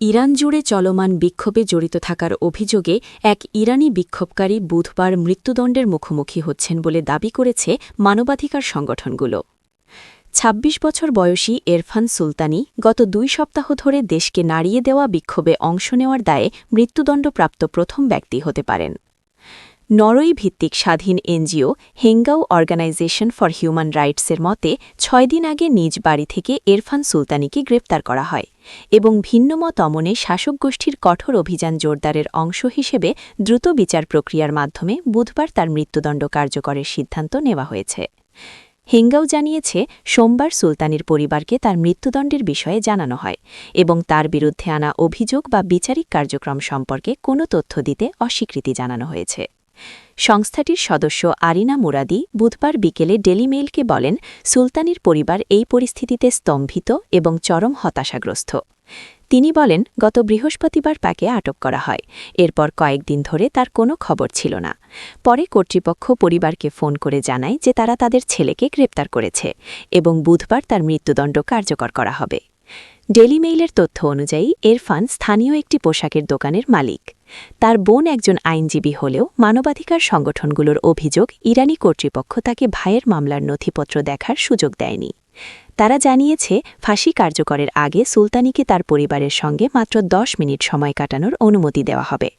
Iran জুড়ে চলমান বিক্ষোভে জড়িত থাকার অভিযোগে এক ইরানি বিক্ষোভকারী বুধবার মৃত্যুদণ্ডের মুখোমুখি হচ্ছেন বলে দাবি করেছে মানবাধিকার সংগঠনগুলো। ২৬ বছর বয়সী এরফান সুলতানি গত ২ সপ্তাহ ধরে দেশকে নাড়িয়ে দেওয়া বিক্ষোভে অংশ নেওয়ার দায়ে মৃত্যুদণ্ডপ্রাপ্ত প্রথম ব্যক্তি হতে পারেন। নরওয়ে ভিত্তিক স্বাধীন এনজিও হেঙ্গাউ অর্গানাইজেশন ফর হিউম্যান রাইটসের মতে ৬ দিন আগে নিজ বাড়ি থেকে এরফান সুলতানিকে গ্রেপ্তার করা হয় এবং ভিন্নমত অমনে শাসক গোষ্ঠীর কঠোর অভিযান জোরদারের অংশ হিসেবে দ্রুত বিচার প্রক্রিয়ার মাধ্যমে বুধবার তার মৃত্যুদণ্ড কার্যকরের সিদ্ধান্ত নেওয়া হয়েছে। হেঙ্গাউ জানিয়েছে, সোমবার সুলতানির পরিবারকে তার মৃত্যুদণ্ডের বিষয়ে জানানো হয় এবং তার বিরুদ্ধে আনা অভিযোগ বা বিচারিক কার্যক্রম সম্পর্কে কোনো তথ্য দিতে অস্বীকৃতি জানানো হয়েছে। সংস্থাটির সদস্য আরিনা মুরাদি বুধবার বিকেলে ডেলি মেইলকে বলেন, সুলতানির পরিবার এই পরিস্থিতিতে স্তম্ভিত এবং চরম হতাশাগ্রস্ত। তিনি বলেন, গত বৃহস্পতিবার তাকে আটক করা হয়। এরপর কয়েকদিন ধরে তার কোনো খবর ছিল না। পরে কর্তৃপক্ষ পরিবারকে ফোন করে জানায় যে তারা তাদের ছেলেকে গ্রেপ্তার করেছে এবং বুধবার তার মৃত্যুদণ্ড কার্যকর করা হবে। ডেলি মেইলের তথ্য অনুযায়ী এরফান স্থানীয় একটি পোশাকের দোকানের মালিক। তার বোন একজন আইনজীবী হলেও মানবাধিকার সংগঠনগুলোর অভিযোগ, ইরানি কর্তৃপক্ষ তাকে ভাইয়ের মামলার নথিপত্র দেখার সুযোগ দেয়নি। তারা জানিয়েছে, ফাঁসি কার্যকরের আগে সুলতানিকে তার পরিবারের সঙ্গে মাত্র ১০ মিনিট সময় কাটানোর অনুমতি দেওয়া হবে।